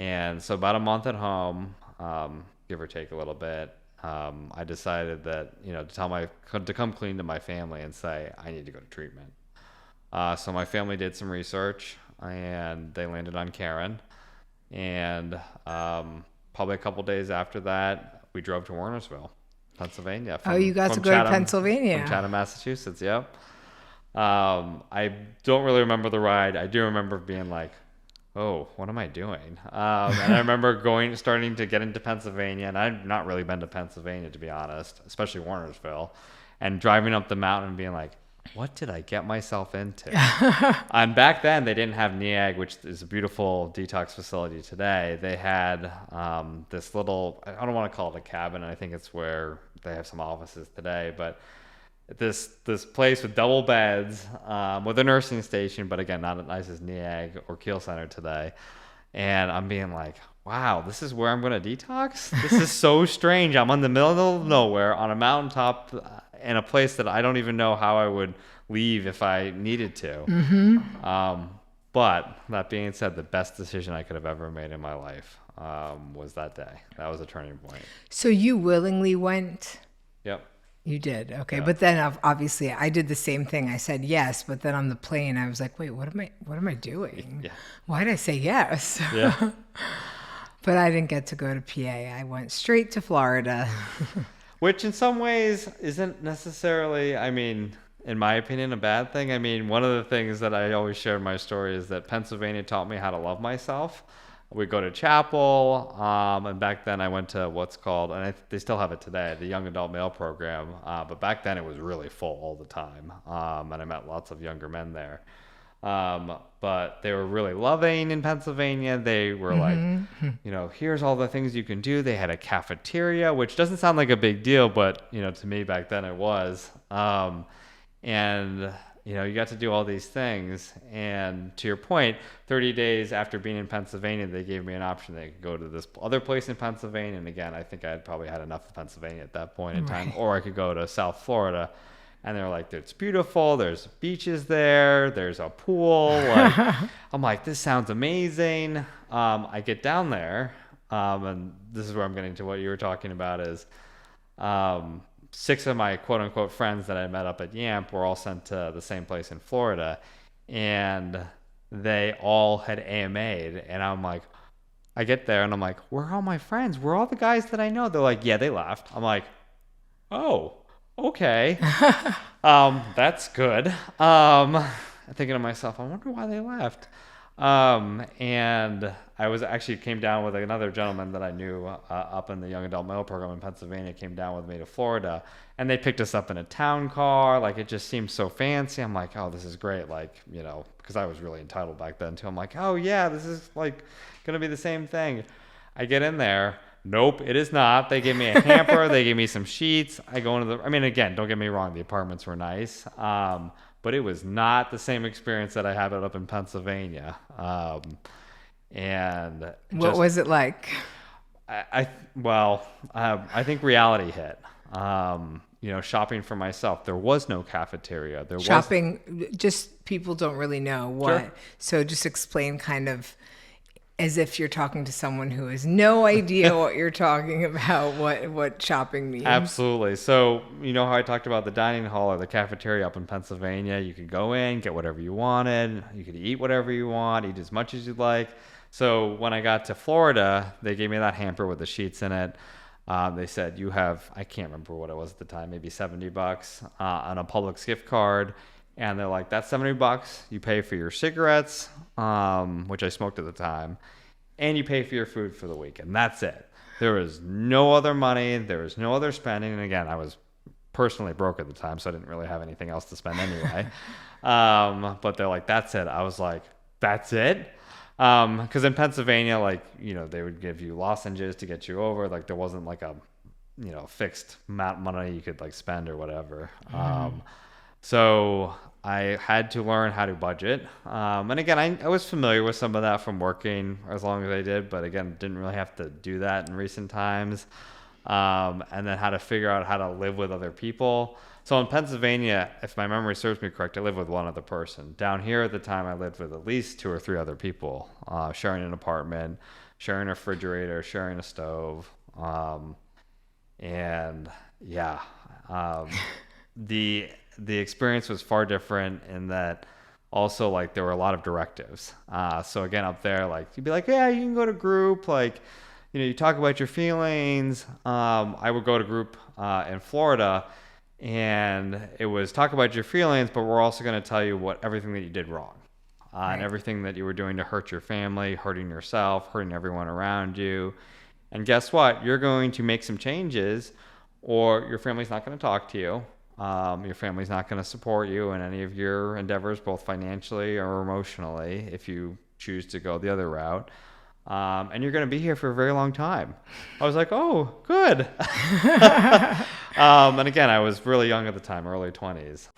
And so about a month at home, give or take a little bit, I decided that, to come clean to my family and say, I need to go to treatment. So my family did some research and they landed on Karen. And probably a couple days after that, we drove to Warnersville, Pennsylvania. Oh, you got to go to Pennsylvania. From Chatham, Massachusetts, yep. I don't really remember the ride. I do remember being like, oh, what am I doing? And I remember starting to get into Pennsylvania, and I've not really been to Pennsylvania, to be honest, especially Warnersville, and driving up the mountain and being like, what did I get myself into? And back then, they didn't have 𝗙𝗢𝗡, which is a beautiful detox facility today. They had this little, I don't want to call it a cabin. I think it's where they have some offices today, but this place with double beds, with a nursing station, but again, not as nice as 𝗙𝗡𝗡 or Keel Center today. And I'm being like, wow, this is where I'm going to detox? This is so strange. I'm in the middle of nowhere on a mountaintop in a place that I don't even know how I would leave if I needed to. Mm-hmm. But that being said, the best decision I could have ever made in my life was that day. That was a turning point. So you willingly went? Yep. You did. Okay. Yeah. But then obviously I did the same thing. I said yes, but then on the plane I was like, wait, what am I doing? Yeah. Why did I say yes? Yeah. But I didn't get to go to PA. I went straight to Florida. Which in some ways isn't necessarily, I mean, in my opinion, a bad thing. I mean, one of the things that I always share in my story is that Pennsylvania taught me how to love myself. We go to chapel, and back then I went to what's called, and they still have it today, the Young Adult Male Program. But back then it was really full all the time, and I met lots of younger men there. But they were really loving in Pennsylvania. They were like, here's all the things you can do. They had a cafeteria, which doesn't sound like a big deal, but, to me back then it was. And, you got to do all these things. And to your point, 30 days after being in Pennsylvania, they gave me an option. They could go to this other place in Pennsylvania. And again, I think I had probably had enough of Pennsylvania at that point in time. Or I could go to South Florida. And they're like, it's beautiful. There's beaches there. There's a pool. I'm like, this sounds amazing. I get down there. And this is where I'm getting to what you were talking about is 6 of my quote unquote friends that I met up at YAMP were all sent to the same place in Florida. And they all had AMA'd. And I'm like, I get there and I'm like, where are all my friends? Where are all the guys that I know? They're like, yeah, they left. I'm like, oh. Okay. That's good. Thinking to myself, I wonder why they left. And I came down with another gentleman that I knew up in the Young Adult Male Program in Pennsylvania, came down with me to Florida, and they picked us up in a town car. Like, it just seemed so fancy. I'm like, oh, this is great. Like, because I was really entitled back then too. I'm like, oh yeah, this is like going to be the same thing. I get in there. Nope, it is not. They gave me a hamper. They gave me some sheets. Again, don't get me wrong. The apartments were nice. But it was not the same experience that I had up in Pennsylvania. And what was it like? I think reality hit. Shopping for myself. There was no cafeteria. Just people don't really know what. Sure. So just explain kind of as if you're talking to someone who has no idea what you're talking about, what shopping means. Absolutely. So, how I talked about the dining hall or the cafeteria up in Pennsylvania? You could go in, get whatever you wanted. You could eat whatever you want, eat as much as you'd like. So when I got to Florida, they gave me that hamper with the sheets in it. They said, you have, I can't remember what it was at the time, maybe $70 on a Publix gift card. And they're like, that's $70. You pay for your cigarettes, which I smoked at the time, and you pay for your food for the week. And that's it. There was no other money. There was no other spending. And again, I was personally broke at the time, so I didn't really have anything else to spend anyway. But they're like, that's it. I was like, that's it? Because in Pennsylvania, they would give you lozenges to get you over. Like, there wasn't like a, fixed amount of money you could spend or whatever. So I had to learn how to budget. And again, I was familiar with some of that from working as long as I did, but again, didn't really have to do that in recent times. And then how to figure out how to live with other people. So in Pennsylvania, if my memory serves me correct, I lived with one other person. Down here at the time, I lived with at least 2 or 3 other people, sharing an apartment, sharing a refrigerator, sharing a stove. And yeah, um, the experience was far different in that also like there were a lot of directives. So again, up there, like you'd be like, yeah, you can go to group, like, you talk about your feelings. I would go to group in Florida, and it was talk about your feelings, but we're also going to tell you everything that you did wrong. And everything that you were doing to hurt your family, hurting yourself, hurting everyone around you. And guess what? You're going to make some changes, or your family's not going to talk to you. Your family's not going to support you in any of your endeavors, both financially or emotionally, if you choose to go the other route. And you're going to be here for a very long time. I was like, oh, good. And again, I was really young at the time, early 20s.